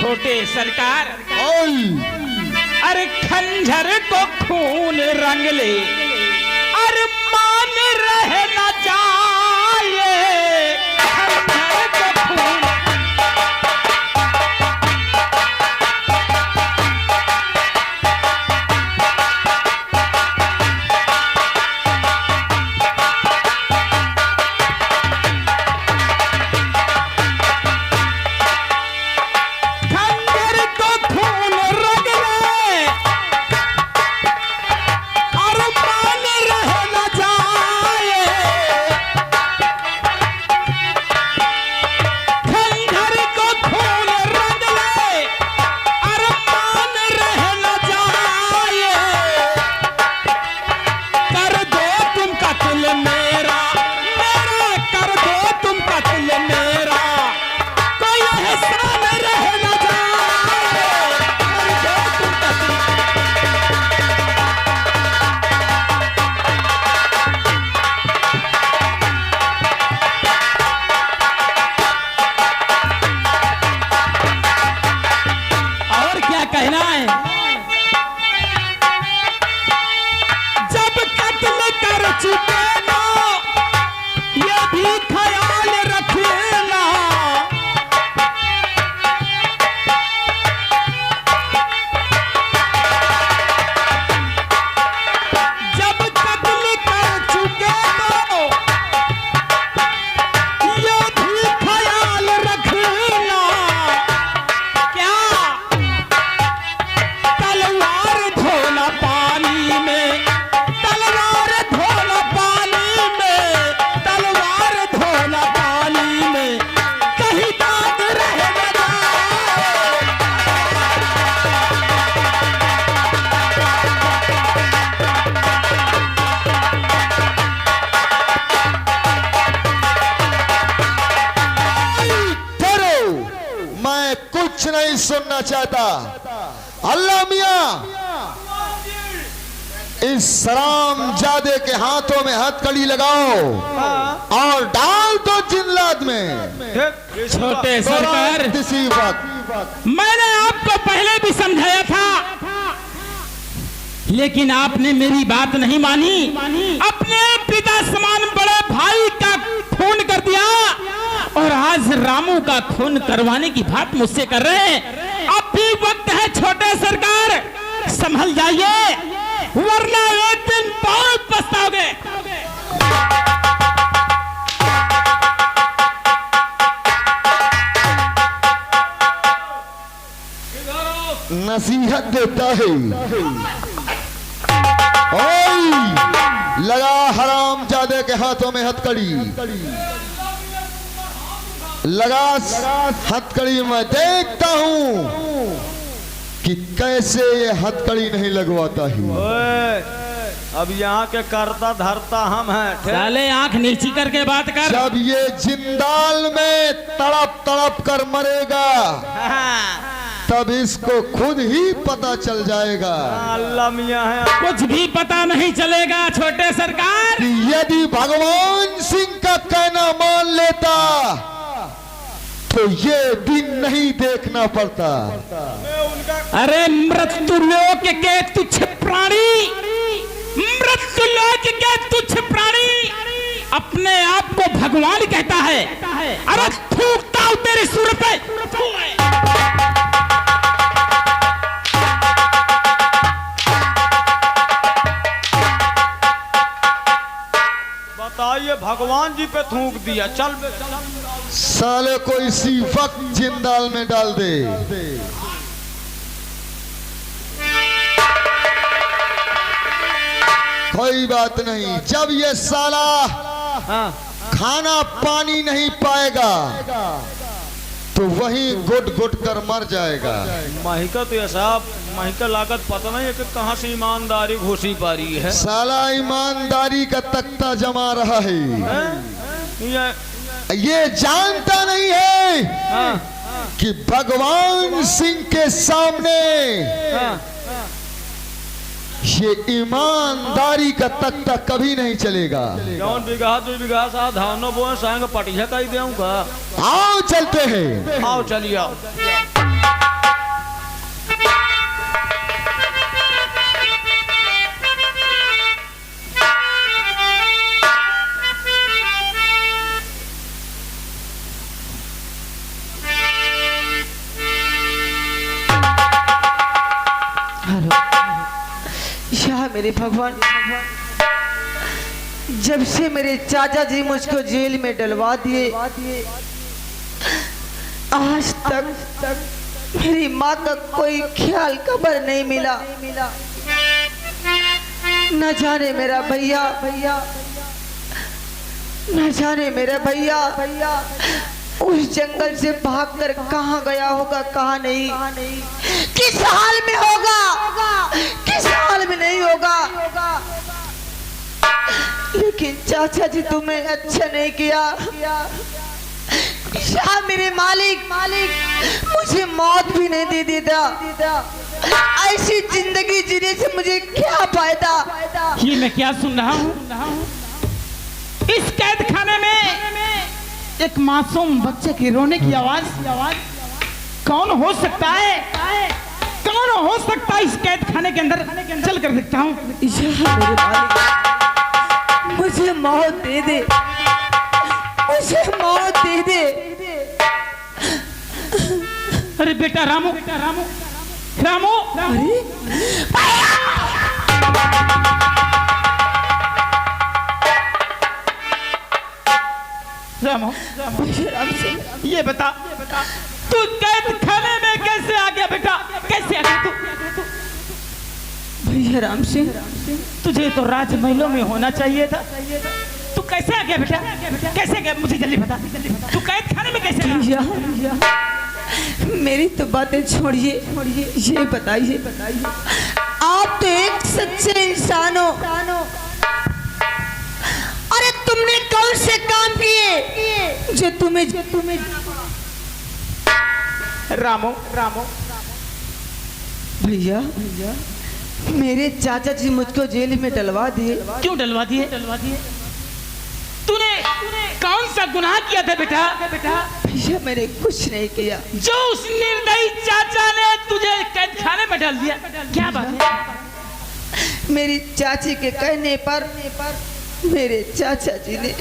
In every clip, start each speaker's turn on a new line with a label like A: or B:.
A: छोटे सरकार, अरे खंजर को खून रंग ले, अरे मान रह न जाए, खंजर को खून। कहना है जब कत्ल कर चुके ना ये भी ख्याल रखना, जब कत्ल कर चुके ना ये भी ख्याल रखना, क्या तलवार धोना पानी में, तलवार धोना पानी में, तलवार धोना पानी में, कहीं दाग रह न जाए।
B: ठहरो, मैं कुछ नहीं सुनना चाहता। अल्लाह मियां, इस सरामजादे के हाथों में हथकड़ी लगाओ और डाल दो जिल्लात में।
A: छोटे सरकार,
B: किसी वक्त
A: मैंने आपको पहले भी समझाया था, लेकिन आपने मेरी बात नहीं मानी। अपने पिता समान बड़े भाई का खून कर दिया और आज रामू का खून करवाने की बात मुझसे कर रहे हैं। अब भी वक्त है छोटे सरकार, संभल जाइए, वरना एक दिन बहुत पछताओगे।
B: नसीहत देता है। ओए, लगा हरामजादे के हाथों में हथकड़ी, लगा हथकड़ी। मैं देखता हूं कि कैसे ये हथकड़ी नहीं लगवाता ही।
C: अब यहाँ के करता धरता हम हैं।
A: साले आंख नीची करके बात कर।
B: जब ये जिंदाल में तड़प तड़प कर मरेगा तब इसको खुद ही पता चल जाएगा।
C: अल्लाह मियां है,
A: कुछ भी पता नहीं चलेगा छोटे सरकार।
B: कि यदि भगवान सिंह का कहना मान लेता तो ये दिन नहीं देखना पड़ता।
A: अरे मृत्युलोक के तुच्छ प्राणी, मृत्युलोक के तुच्छ प्राणी अपने आप को भगवान कहता है। अरे थूकता हूं तेरे सूर पे।
C: बताइए, भगवान जी पे थूक दिया। चल
B: साले को इसी वक्त जिंदाल में डाल दे। कोई बात नहीं, जब ये साला खाना पानी नहीं पाएगा तो वहीं घुट घुट कर मर जाएगा।
C: महिका तो ऐसा महिका लागत पता नहीं है कि कहाँ से ईमानदारी घुसी पा रही है।
B: साला ईमानदारी का तख्ता जमा रहा है। ये जानता नहीं है कि भगवान सिंह के सामने ये ईमानदारी का तख्ता कभी नहीं चलेगा।
C: कौन बिगहा 2 बिगहा सा धानो बोए सांग पटिया का ही देऊंगा।
B: आओ चलते हैं।
C: आओ चलिए आओ।
D: मेरे भगवान, जब से मेरे चाचा जी मुझको जेल में डलवा दिए, आज तक मेरी माँ का कोई ख्याल खबर नहीं मिला। न जाने मेरा भैया, न जाने मेरा भैया उस जंगल से भागकर कहाँ गया होगा, कहाँ नहीं, किस हाल में होगा, किस हाल में नहीं होगा। लेकिन चाचा जी तुम्हें अच्छा नहीं किया। शाह मेरे मालिक मुझे मौत भी नहीं दे देता। ऐसी जिंदगी जीने से मुझे क्या फायदा।
A: ये मैं क्या सुन रहा हूँ? इस कैद खाने में एक मासूम बच्चे के रोने की आवाज कौन हो सकता है? कौन हो सकता है इस कैद खाने के अंदर? चल कर देखता हूँ।
D: मेरे मालिक मुझे मौत दे दे, मुझे मौत दे दे।
A: अरे बेटा रामू, रामू, रामू, ये बता तू कैद खाने में कैसे आ गया बेटा? कैसे आ गया तू?
D: भैया राम सिंह,
A: तुझे तो राजमहलों में होना चाहिए था। तू कैसे आ गया बेटा? कैसे गया? मुझे जल्दी बता। तू कैद खाने में कैसे आया?
D: भैया मेरी तो बातें छोड़िए, ये बताइए आप तो एक सच्चे इंसान हो। अरे तुमने कौन से काम किए जो तुम्हें
A: रामू,
D: भैया मेरे चाचा जी मुझको जेल में डलवा दिए।
A: क्यों डलवा दिए? तूने कौन सा गुनाह किया था बेटा?
D: भैया मैंने कुछ नहीं किया।
A: जो उस निर्दयी चाचा ने तुझे कैद खाने में डाल दिया, क्या बात है?
D: मेरी चाची के कहने पर मेरे चाचा जी ने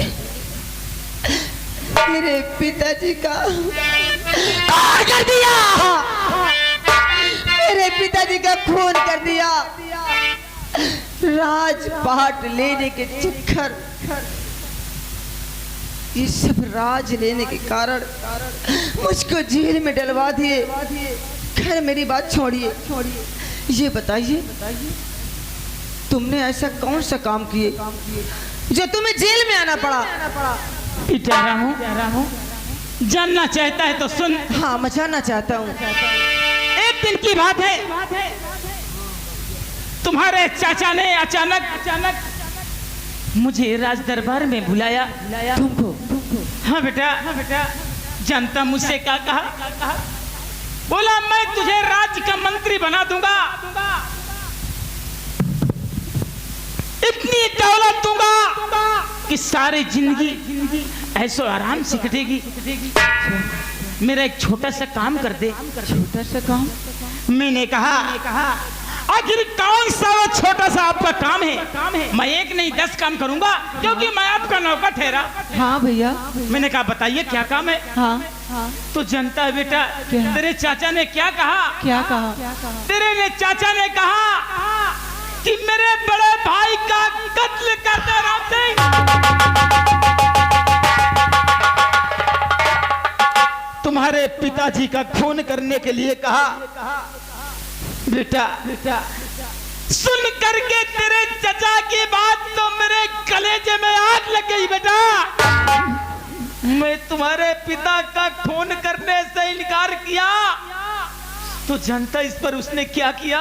D: मेरे पिताजी का खून कर दिया। मेरे पिताजी का खून कर दिया। राजपाट लेने के चक्कर, ये सब राज लेने के कारण मुझको जेल में डलवा दिए। खैर मेरी बात छोड़िए, ये बताइए तुमने ऐसा कौन सा काम किए जो तुम्हें जेल में आना पड़ा?
A: बेटा रामू, जानना चाहता है तो सुन।
D: हाँ मैं जानना चाहता हूँ।
A: एक दिन की बात है, तुम्हारे चाचा ने अचानक मुझे राज दरबार में बुलाया।
D: तुमको?
A: हाँ बेटा, जानता मुझसे क्या कहा? बोला मैं तुझे राज्य का मंत्री बना दूंगा, इतनी दौलत दूंगा कि सारी जिंदगी ऐसो आराम से कटेगी। मेरा एक छोटा सा काम कर दे।
D: छोटा सा काम?
A: मैंने कहा आखिर कौन सा वो छोटा सा आपका काम है? मैं एक नहीं 10 काम करूंगा, क्योंकि मैं आपका नौकर ठहरा।
D: हाँ भैया।
A: मैंने कहा बताइए क्या काम है?
D: हाँ।
A: तो जनता है बेटा, तेरे चाचा ने क्या कहा?
D: क्या कहा?
A: तेरे चाचा ने कहा कि मेरे बड़े भाई का कत्ल कर दे राम सिंह। तुम्हारे पिताजी का खून करने के लिए कहा। बेटा सुन करके तेरे चाचा की बात तो मेरे कलेजे में आग लग गई बेटा। मैं तुम्हारे पिता का खून करने से इनकार किया तो जनता इस पर उसने क्या किया?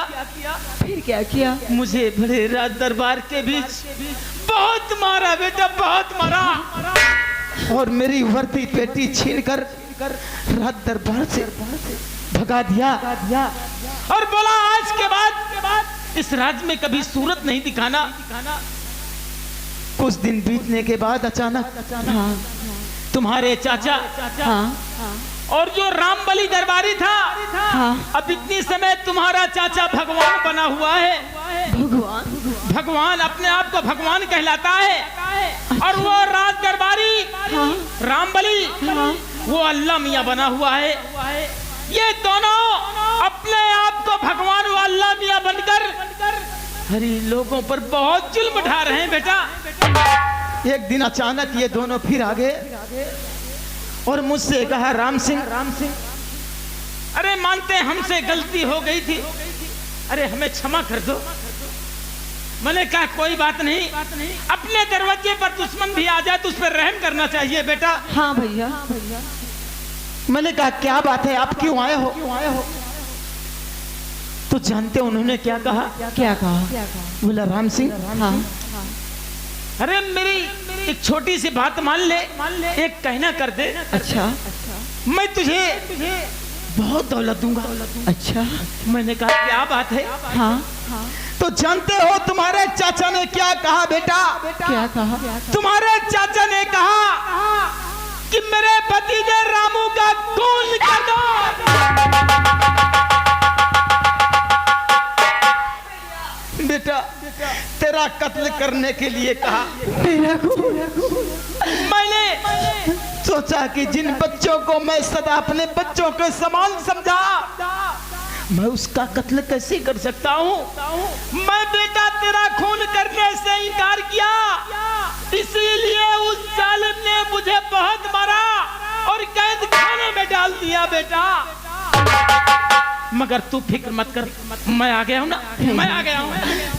D: फिर क्या किया?
A: मुझे बड़े राज दरबार के बीच बहुत मारा बेटा, बहुत मारा, और मेरी वर्दी पेटी छीनकर राज दरबार से भगा दिया और बोला आज के बाद इस राज्य में कभी सूरत नहीं दिखाना। कुछ दिन बीतने के बाद अचानक तुम्हारे चाचा और जो रामबली दरबारी था, अब इतनी समय तुम्हारा चाचा भगवान बना हुआ है। भगवान अपने आप को भगवान कहलाता है, और वो राज दरबारी रामबली वो अल्लाह मियां बना हुआ है। ये दोनों अपने आप को भगवान व अल्लाह मियां बनकर अरे लोगों पर बहुत जुल्म ढा रहे हैं बेटा।
E: एक दिन अचानक ये दोनों फिर आ गए और मुझसे कहा, राम सिंह
A: अरे मानते हैं हमसे गलती हो गई थी, अरे हमें क्षमा कर दो। मैंने कहा कोई बात नहीं, अपने दरवाजे पर दुश्मन भी आ जाए तो उस पर रहम करना चाहिए बेटा।
D: हाँ भैया।
E: मैंने कहा क्या बात है, आप क्यों आए हो? तो जानते उन्होंने क्या कहा?
D: क्या कहा?
E: बोला, राम सिंह,
D: हाँ
A: अरे मेरी एक छोटी सी बात मान ले, एक कहना कर दे।
D: अच्छा
A: मैं तुझे बहुत दौलत दूंगा।
D: अच्छा।
A: मैंने कहा क्या बात है?
D: हाँ
E: तो जानते हो तुम्हारे चाचा ने क्या कहा बेटा?
D: क्या कहा?
A: तुम्हारे चाचा ने कहा कि मेरे भतीजे रामू का खून कर दो।
E: बेटा तेरा कत्ल करने के लिए कहा।
A: मैंने
E: सोचा कि जिन बच्चों को मैं सदा अपने बच्चों के समान समझा, मैं उसका कत्ल कैसे कर सकता हूँ?
A: मैं बेटा तेरा खून करने से इनकार किया, इसीलिए उस जालिम ने मुझे बहुत मारा और कैद खाने में डाल दिया बेटा। मगर तू फिक्र मत कर, मैं आ गया हूँ ना, मैं आ गया हूँ।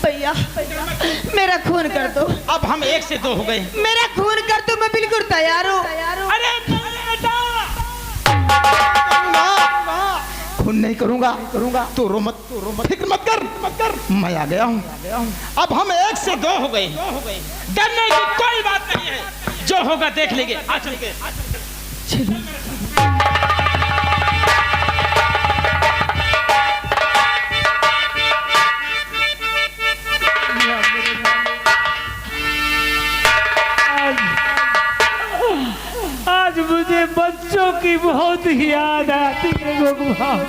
D: भैया मेरा खून कर दो।
A: अब हम 1 से 2 हो गए।
D: मेरा खून कर दो, मैं बिल्कुल तैयार हूँ।
A: अरे बेटा
E: खून नहीं करूंगा। तो रो मत, फिक्र मत कर, मैं आ गया हूँ।
A: अब हम 1 से 2 हो गए, डरने की कोई बात नहीं है, जो होगा देख लेंगे। आ चल के
C: आज मुझे बच्चों की बहुत याद आती है भगवान।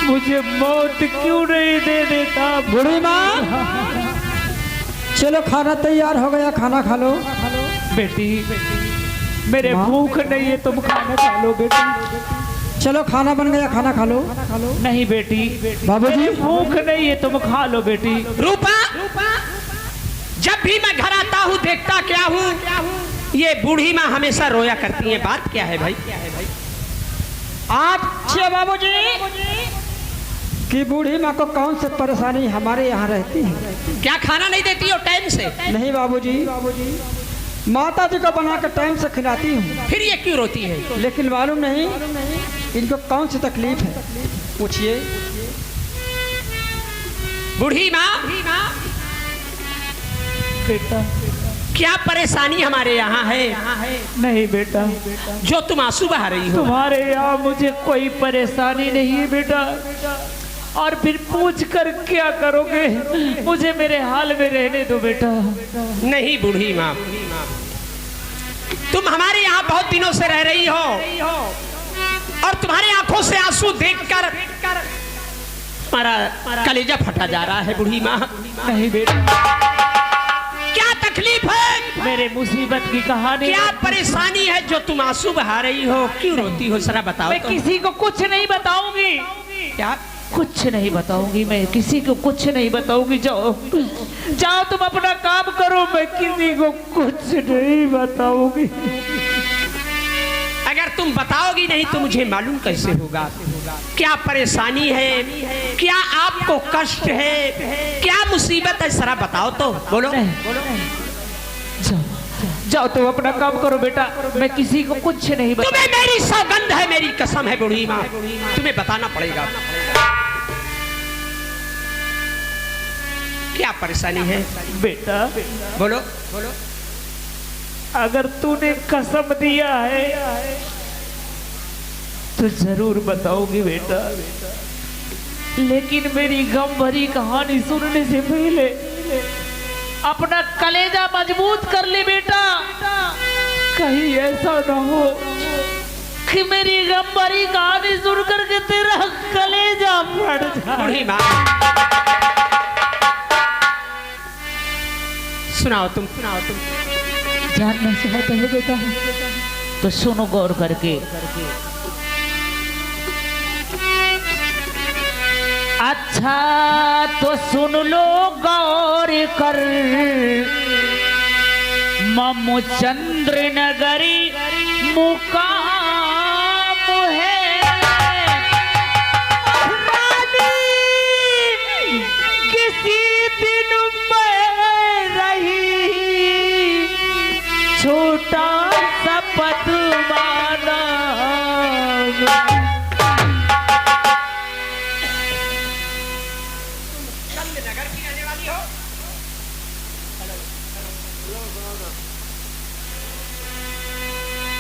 C: मुझे मौत क्यों नहीं दे देता?
F: बूढ़ी माँ, चलो खाना तैयार हो गया, खाना खा लो।
C: बेटी मेरे भूख नहीं है, तुम खाना खा लो बेटी।
F: चलो खाना बन गया, खाना खा लो।
C: नहीं बेटी,
F: बाबूजी।
C: मेरे भूख नहीं है, तुम खा लो बेटी।
G: रूपा, जब भी मैं घर आता हूँ देखता क्या हूँ, ये बूढ़ी माँ हमेशा रोया करती है। बात क्या है भाई?
F: अच्छा बाबूजी, कि बूढ़ी माँ को कौन सी परेशानी हमारे यहाँ रहती है?
G: क्या खाना नहीं देती हो टाइम से?
F: नहीं बाबूजी, माता जी को बना कर टाइम से खिलाती हूँ।
G: फिर ये क्यों रोती है?
F: लेकिन मालूम नहीं इनको कौन सी तकलीफ है, पूछिए।
G: बूढ़ी माँ,
C: बेटा
G: क्या परेशानी हमारे यहाँ है?
C: नहीं बेटा,
G: जो तुम आंसू बहा रही हो।
C: तुम्हारे यहाँ मुझे कोई परेशानी नहीं है बेटा, और फिर पूछ कर क्या करोगे? मुझे मेरे हाल में रहने दो बेटा।
G: नहीं बूढ़ी माँ, तुम हमारे यहाँ बहुत दिनों से रह रही हो और तुम्हारी आंखों से आंसू देखकर हमारा कलेजा फटा जा रहा है बूढ़ी माँ।
C: नहीं बेटा,
G: क्या तकलीफ है?
C: मेरे मुसीबत की कहानी।
G: क्या परेशानी है जो तुम आंसू बहा रही हो? क्यों रोती हो, जरा बताओ
C: मैं
G: तो।
C: किसी को कुछ नहीं बताऊंगी।
G: क्या?
C: कुछ नहीं बताऊंगी, मैं किसी को कुछ नहीं बताऊंगी। जाओ जाओ, तुम अपना काम करो, मैं किसी को कुछ नहीं बताऊंगी।
G: अगर तुम बताओगी नहीं तो मुझे मालूम कैसे होगा क्या परेशानी है, क्या आपको कष्ट है, क्या मुसीबत है? जरा बताओ तो, बोलो।
C: जाओ जाओ, तुम अपना काम करो बेटा, मैं किसी को कुछ नहीं
G: तुम्हें मेरी सौगंध है, मेरी कसम है बूढ़ी माँ, तुम्हें बताना पड़ेगा। क्या परेशानी है
C: बेटा।
G: बोलो बोलो।
C: अगर तूने कसम दिया है तो जरूर बताओगी बेटा, लेकिन मेरी गम भरी कहानी सुनने से पहले अपना कलेजा मजबूत कर ले बेटा। कहीं ऐसा ना हो कि मेरी गम भरी कहानी सुनकर के तेरा कलेजा फट जाए।
G: बूढ़ी माँ, सुनाओ तुम।
C: जानना चाहते हो बेटा तो सुनो गौर करके। अच्छा तो सुन लो गौर कर, ममु चंद्र नगरी मुकाम है। रानी किसी दिन में रही छोटा सा पदमाना।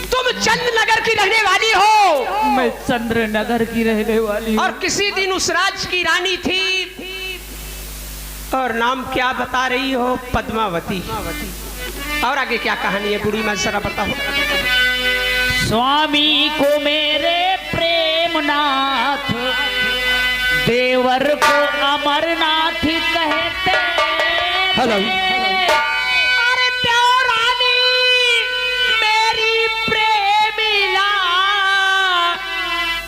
G: तुम चंद्रनगर की रहने वाली हो?
C: मैं चंद्रनगर की रहने वाली हूँ।
G: और किसी दिन उस राज की रानी थी, और नाम क्या बता रही हो? पद्मावती। और आगे क्या कहानी है बूढ़ी मां, जरा बताओ।
C: स्वामी को मेरे प्रेमनाथ, देवर को अमरनाथ कहते।
A: हेलो।
C: अरे देवरानी मेरी प्रेमिला,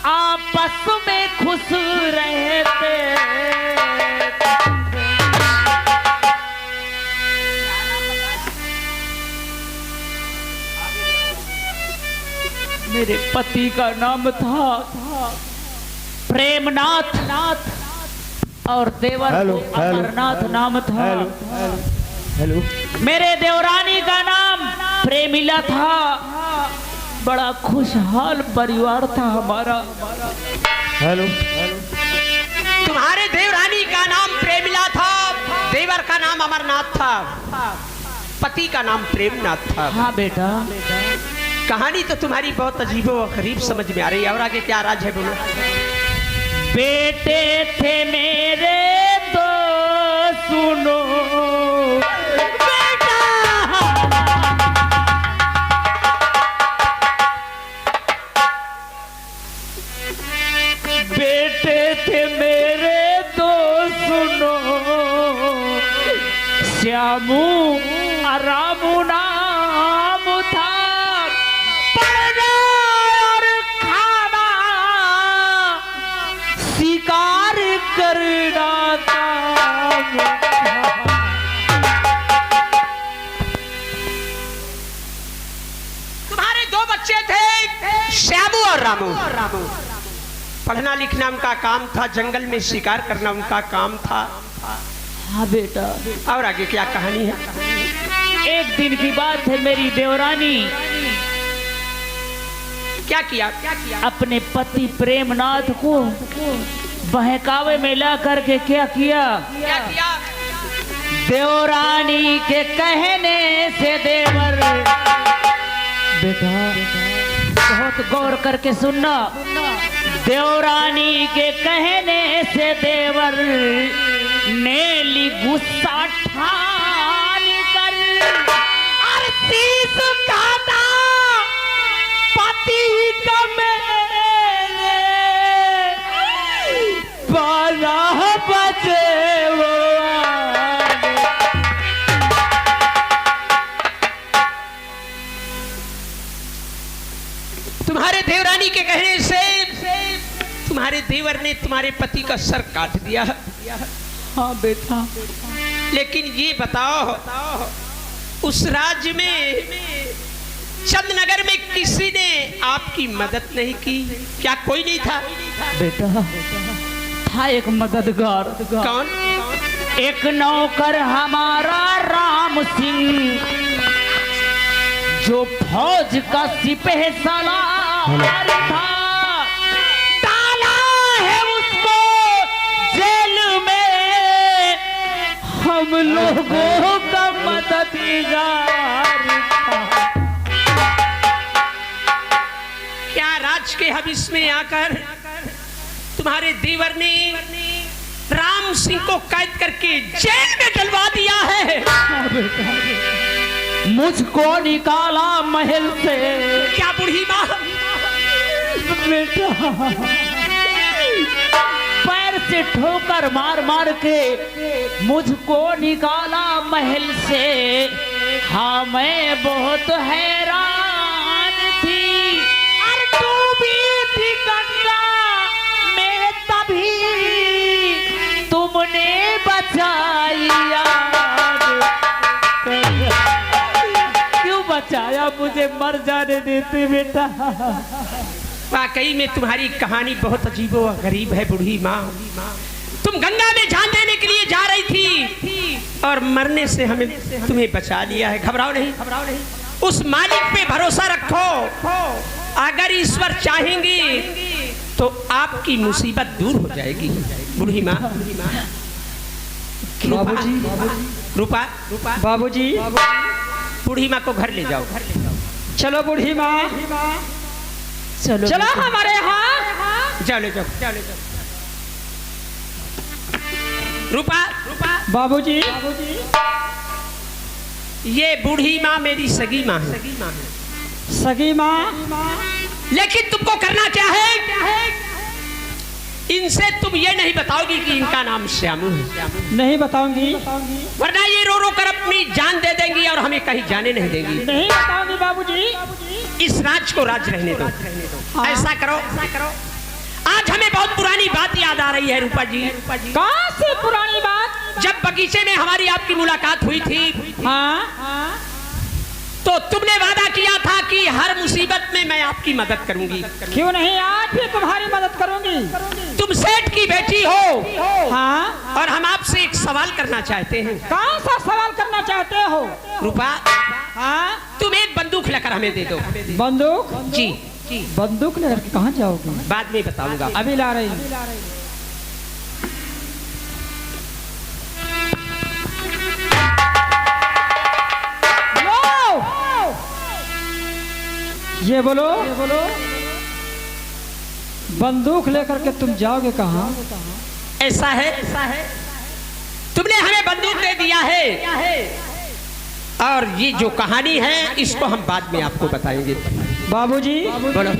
C: आपस में खुश रहते। मेरे पति का नाम था प्रेमनाथ, और देवर को अमरनाथ नाम था।
A: हेलो।
C: मेरे देवरानी का नाम प्रेमिला था। बड़ा खुशहाल परिवार था हमारा।
A: हेलो।
G: तुम्हारे देवरानी का नाम प्रेमिला था, देवर का नाम अमरनाथ था, पति का नाम प्रेमनाथ था।
C: हाँ बेटा।
G: कहानी तो तुम्हारी बहुत अजीबो गरीब समझ में आ रही है। और आगे क्या राज है बोलो।
C: बेटे थे मेरे तो सुनो बेटा, बेटे थे मेरे तो सुनो, श्यामू रामू नाम था। पढ़ना और खाना, शिकार करना काम था।
G: तुम्हारे दो बच्चे थे, श्यामू और रामू। पढ़ना लिखना उनका काम था, जंगल में शिकार करना उनका काम था।
C: हाँ बेटा।
G: और आगे क्या कहानी है?
C: एक दिन की बात है, मेरी देवरानी
G: क्या किया?
C: अपने पति प्रेमनाथ को बहकावे में ला करके क्या किया? देवरानी के कहने से देवर, बेटा बहुत गौर करके सुनना, देवरानी के कहने से देवर ने ली गुस्सा ठान कर, और शीश काटा पति का मेरे, 12 बजे वो आए।
G: तुम्हारे देवरानी के कहने से तुम्हारे देवर ने तुम्हारे पति का सर काट दिया।
C: हाँ बेटा।
G: लेकिन ये बताओ, उस राज्य में चंद्रनगर में किसी ने आपकी मदद नहीं की? क्या कोई नहीं था?
C: बेटा था एक मददगार।
G: कौन?
C: एक नौकर हमारा राम सिंह, जो फौज का सिपह सालार था। डाला है उसको जेल में, हम लोगों का मददगार था।
G: क्या राज के हबिस में आकर तुम्हारे देवर ने राम सिंह को कैद करके जेल में डलवा दिया है?
C: मुझको निकाला महल से।
G: क्या बूढ़ी माँ?
C: बेटा पैर से ठोकर मार मार के मुझको निकाला महल से। हाँ मैं बहुत हैरान थी, और डूबी थी गंगा में तभी तूने बचाई याद, क्यों बचाया मुझे, मर जाने देते बेटा।
G: वाकई में तुम्हारी कहानी बहुत अजीबो गरीब है बूढ़ी माँ। तुम गंगा में जान देने के लिए जा रही थी और मरने से हमें तुम्हें बचा लिया है। घबराओ नहीं, घबराओ नहीं। उस मालिक पे भरोसा रखो, अगर ईश्वर चाहेंगे तो आपकी मुसीबत दूर हो जाएगी बूढ़ी माँ।
F: बाबूजी,
G: रूपा,
F: बाबूजी,
G: बूढ़ी माँ को घर ले जाओ।
F: चलो बूढ़ी माँ,
C: चलो
F: चलो हमारे यहाँ।
G: जाओ ले जाओ, जाओ ले जाओ। रूपा,
F: बाबूजी,
G: ये बूढ़ी माँ मेरी सगी माँ है।
F: सगी माँ,
G: लेकिन तुमको करना क्या है? इनसे तुम ये नहीं बताओगी कि इनका नाम श्यामू है।
F: नहीं बताऊंगी,
G: वरना ये रो रो कर अपनी जान दे देंगी और हमें कहीं जाने नहीं देंगी।
F: नहीं बताऊंगी बाबूजी।
G: इस राज को राज रहने दो। ऐसा करो, आज हमें बहुत पुरानी बात याद आ रही है रूपा जी।
F: कहाँ से पुरानी बात?
G: जब बगीचे में हमारी आपकी मुलाकात हुई थी,
F: हाँ,
G: तो तुमने वादा किया था कि हर मुसीबत में मैं आपकी मदद करूंगी।
F: क्यों नहीं, आज भी तुम्हारी मदद करूंगी।
G: तुम सेठ की बेटी हो,
F: हाँ,
G: और हम आपसे एक सवाल करना चाहते हैं।
F: कौन सा सवाल करना चाहते हो?
G: रूपा,
F: हाँ,
G: तुम एक बंदूक लेकर हमें दे दो।
F: बंदूक?
G: जी,
F: बंदूक लेकर के कहाँ जाओगे?
G: बाद में बताऊंगा।
F: अभी ला रही। ये बोलो, बंदूक लेकर के तुम जाओगे कहाँ?
G: ऐसा है, तुमने हमें बंदूक दे दिया है और ये जो कहानी है इसको हम बाद में आपको बताएंगे।
F: बाबूजी,
G: बोलो।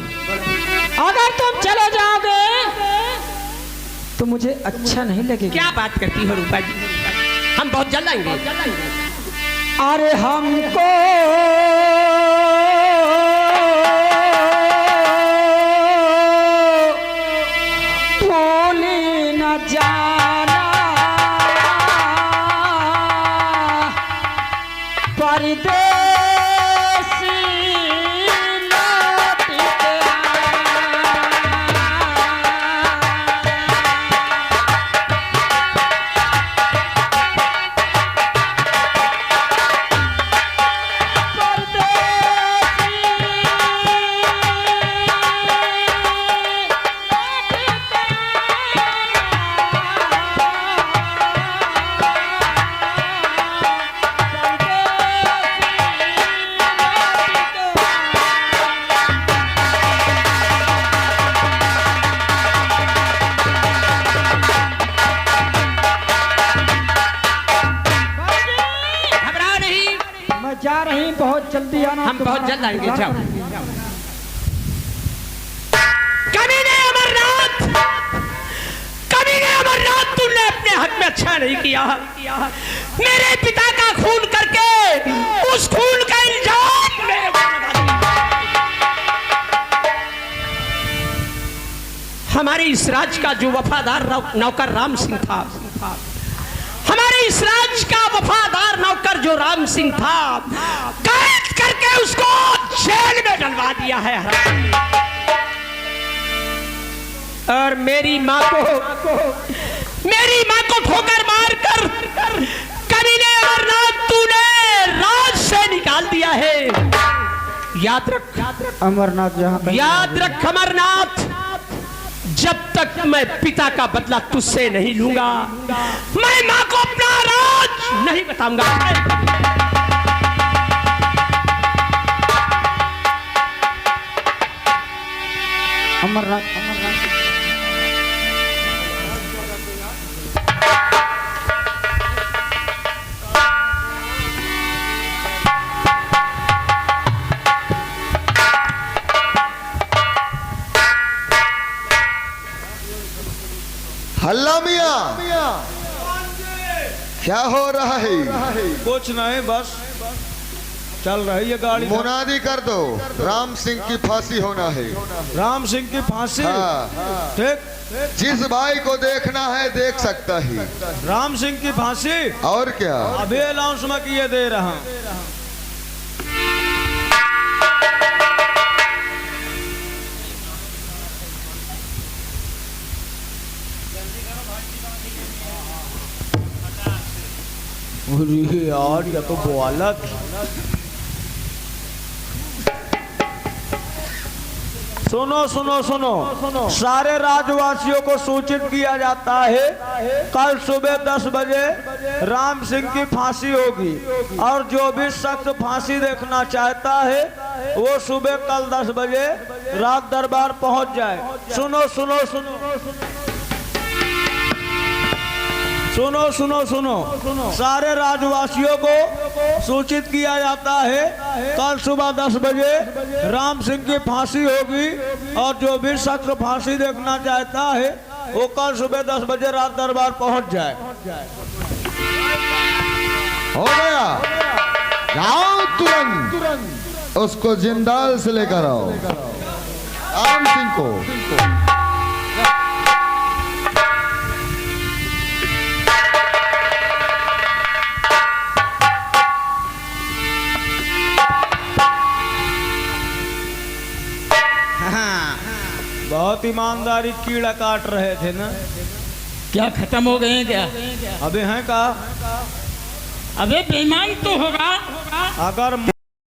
F: अगर तुम चले जाओगे तो मुझे अच्छा नहीं लगेगा।
G: क्या बात करती हो रूपा जी, हम बहुत जल्द आएंगे।
F: अरे हमको भूली न जाना, परदेसी लौट के जा रही, बहुत जल्दी आना।
G: हम बहुत जल्द आएंगे। जाओ। कमीने अमरनाथ, तुमने अपने हक में अच्छा नहीं किया। मेरे पिता का खून करके उस खून का इल्जाम मेरे ऊपर लगा दिया। हमारे इस राज का जो वफादार नौकर राम सिंह था, हमारे इस राज का वफादार नौकर जो राम सिंह था, कैद करके उसको जेल में डलवा दिया है। और मेरी माँ को ठोकर मारकर कमीने अमरनाथ तूने राज से निकाल दिया है। याद रख
E: अमरनाथ, जहाँ
G: याद रख अमरनाथ, जब तक मैं पिता का बदला तुझसे नहीं लूंगा, मैं माँ को अपना राज नहीं बताऊंगा।
E: अमरनाथ,
B: हल्ला मियाँ, क्या हो रहा है?
H: कुछ नहीं, बस चल रही है गाड़ी।
B: मुनादी कर दो, राम सिंह की फांसी होना है।
H: राम सिंह की फांसी।
B: हाँ।
H: ठीक।
B: जिस भाई को देखना है देख सकता है।
H: राम सिंह की फांसी।
B: और क्या,
H: अभी अनाउंसमेंट किए दे रहा हूं। अरे यार ये तो बोला। सुनो सुनो सुनो, सारे राज्यवासियों को सूचित किया जाता है कल सुबह 10 बजे राम सिंह की फांसी होगी और जो भी शख्स फांसी देखना चाहता है वो सुबह कल 10 बजे राज दरबार पहुंच जाए। सुनो सुनो सुनो सुनो सुनो सुनो, सारे राज्यवासियों को सूचित किया जाता है कल सुबह 10 बजे राम सिंह की फांसी होगी और जो भी शख्स फांसी देखना चाहता है वो कल सुबह 10 बजे राज दरबार पहुंच जाए।
B: हो गया। जाओ तुरंत उसको जिंदाल से लेकर आओ, राम सिंह को।
H: बहुत ईमानदारी कीड़ा काट रहे थे ना।
A: क्या खत्म हो गए हैं क्या?
H: अबे हैं का?
A: अबे बेईमान तो होगा।
H: अगर